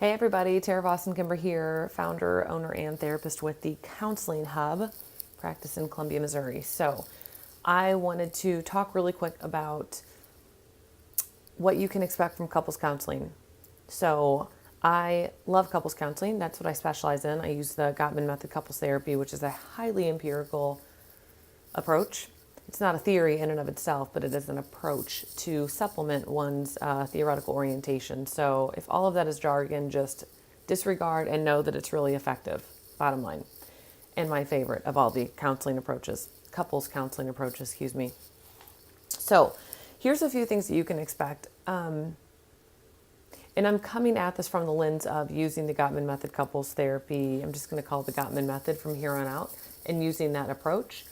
Hey everybody, Tara Boston Kimber here, founder, owner, and therapist with the Counseling Hub, practice in Columbia, Missouri. So I wanted to talk really quick about what you can expect from couples counseling. So I love couples counseling. That's what I specialize in. I use the Gottman Method couples therapy, which is a highly empirical approach. It's not a theory in and of itself, but it is an approach to supplement one's theoretical orientation. So if all of that is jargon, just disregard and know that it's really effective, bottom line. And my favorite of all the counseling approaches, couples counseling approaches, excuse me. So here's a few things that you can expect. And I'm coming at this from the lens of using the Gottman Method couples therapy. I'm just going to call it the Gottman Method from here on out and using that approach.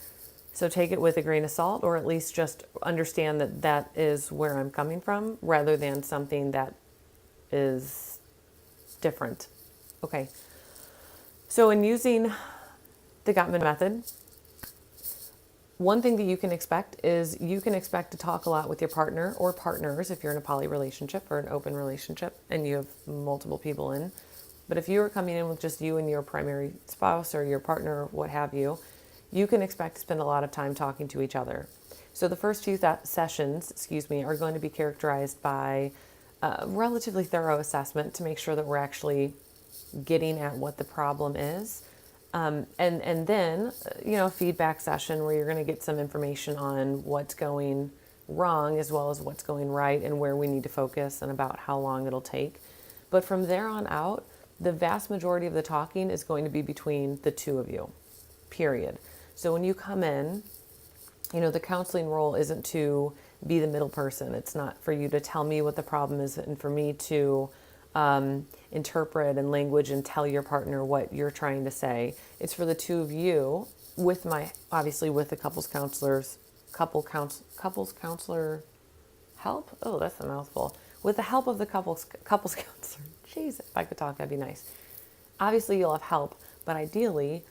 So take it with a grain of salt, or at least just understand that that is where I'm coming from rather than something that is different. Okay. So in using the Gottman Method, one thing that you can expect is you can expect to talk a lot with your partner or partners if you're in a poly relationship or an open relationship and you have multiple people in. But if you are coming in with just you and your primary spouse or your partner, or what have you, you can expect to spend a lot of time talking to each other. So the first few sessions, are going to be characterized by a relatively thorough assessment to make sure that we're actually getting at what the problem is. And then, a feedback session where you're going to get some information on what's going wrong as well as what's going right and where we need to focus and about how long it'll take. But from there on out, the vast majority of the talking is going to be between the two of you, period. So when you come in, the counseling role isn't to be the middle person. It's not for you to tell me what the problem is and for me to interpret and language and tell your partner what you're trying to say. It's for the two of you with the couples counselor help. Oh, that's a mouthful. With the help of the couples counselor. Jeez, if I could talk, that'd be nice. Obviously, you'll have help, but ideally,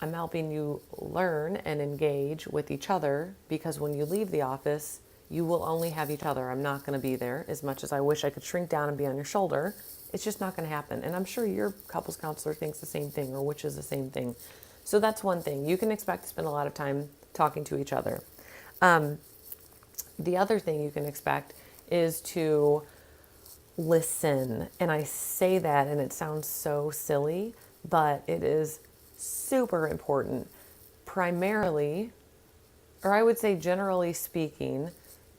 I'm helping you learn and engage with each other because when you leave the office, you will only have each other. I'm not going to be there as much as I wish I could shrink down and be on your shoulder. It's just not going to happen. And I'm sure your couples counselor thinks the same thing or which is the same thing. So that's one thing. You can expect to spend a lot of time talking to each other. The other thing you can expect is to listen. And I say that and it sounds so silly, but it is super important. Primarily, or I would say generally speaking,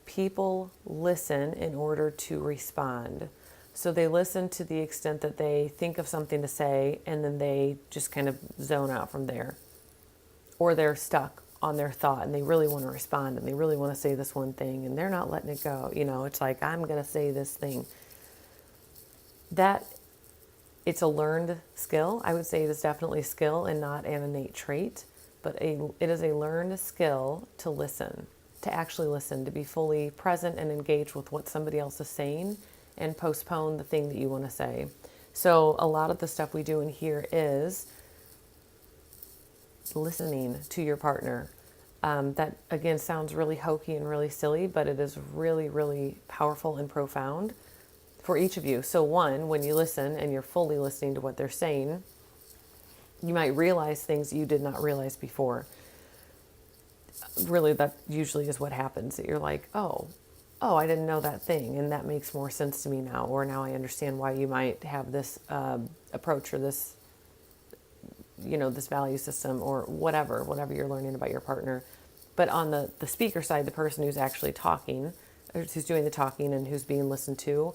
people listen in order to respond. So they listen to the extent that they think of something to say and then they just kind of zone out from there. Or they're stuck on their thought and they really want to respond and they really want to say this one thing and they're not letting it go. It's like, I'm going to say this thing. It's a learned skill. I would say it is definitely a skill and not an innate trait, but it is a learned skill to listen, to actually listen, to be fully present and engaged with what somebody else is saying and postpone the thing that you want to say. So a lot of the stuff we do in here is listening to your partner. That, again, sounds really hokey and really silly, but it is really, really powerful and profound for each of you. So one, when you listen and you're fully listening to what they're saying, you might realize things you did not realize before. Really, that usually is what happens. That you're like, oh, I didn't know that thing, and that makes more sense to me now. Or now I understand why you might have this approach or this, this value system or whatever you're learning about your partner. But on the speaker side, the person who's actually talking, or who's doing the talking and who's being listened to,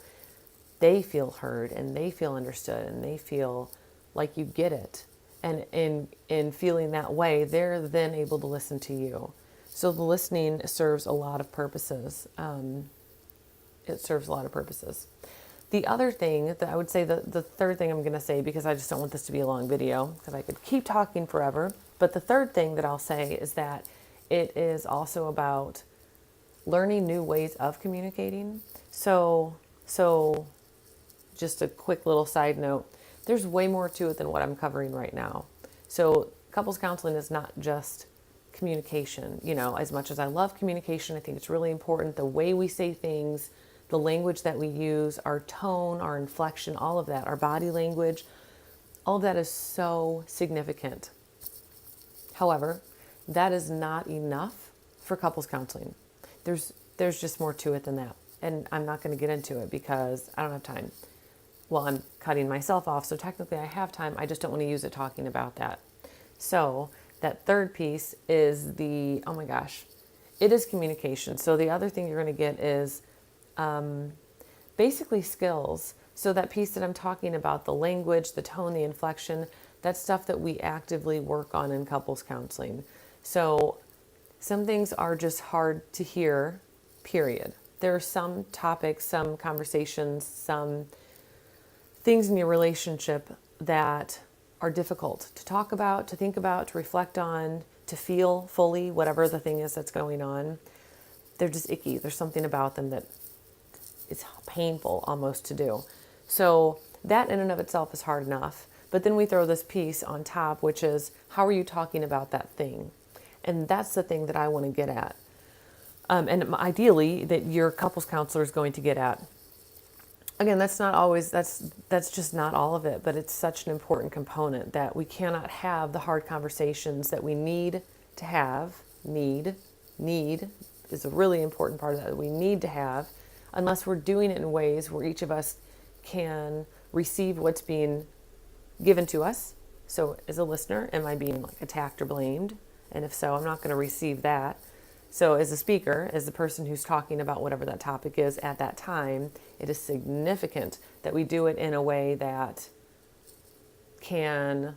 they feel heard and they feel understood and they feel like you get it. And in feeling that way, they're then able to listen to you. So the listening serves a lot of purposes. It serves a lot of purposes. The other thing that I would say, the third thing I'm going to say, because I just don't want this to be a long video, because I could keep talking forever. But the third thing that I'll say is that it is also about learning new ways of communicating. So just a quick little side note, there's way more to it than what I'm covering right now. So couples counseling is not just communication. As much as I love communication, I think it's really important the way we say things, the language that we use, our tone, our inflection, all of that, our body language, all of that is so significant. However, that is not enough for couples counseling. There's just more to it than that. And I'm not going to get into it because I don't have time. Well, I'm cutting myself off, so technically I have time. I just don't want to use it talking about that. So that third piece is oh my gosh, it is communication. So the other thing you're going to get is basically skills. So that piece that I'm talking about, the language, the tone, the inflection, that's stuff that we actively work on in couples counseling. So some things are just hard to hear, period. There are some topics, some conversations, some things in your relationship that are difficult to talk about, to think about, to reflect on, to feel fully, whatever the thing is that's going on. They're just icky. There's something about them that it's painful almost to do. So that in and of itself is hard enough. But then we throw this piece on top, which is, how are you talking about that thing? And that's the thing that I want to get at. And ideally, that your couples counselor is going to get at. Again, that's not always, that's just not all of it, but it's such an important component that we cannot have the hard conversations that we need to have. Need is a really important part of that we need to have, unless we're doing it in ways where each of us can receive what's being given to us. So as a listener, am I being like attacked or blamed? And if so, I'm not going to receive that. So as a speaker, as the person who's talking about whatever that topic is at that time, it is significant that we do it in a way that can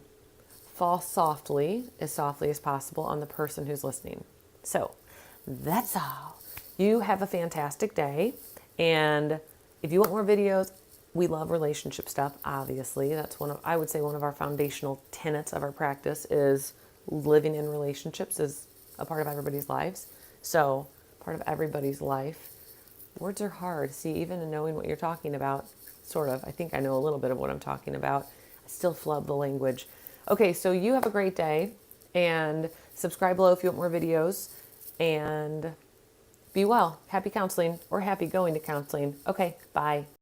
fall softly as possible on the person who's listening. So that's all. You have a fantastic day. And if you want more videos, we love relationship stuff, obviously. That's I would say one of our foundational tenets of our practice is living in relationships is a part of everybody's lives. So part of everybody's life. Words are hard. See, even in knowing what you're talking about, sort of, I think I know a little bit of what I'm talking about. I still flub the language. Okay, so you have a great day, and subscribe below if you want more videos, and be well. Happy counseling, or happy going to counseling. Okay, bye.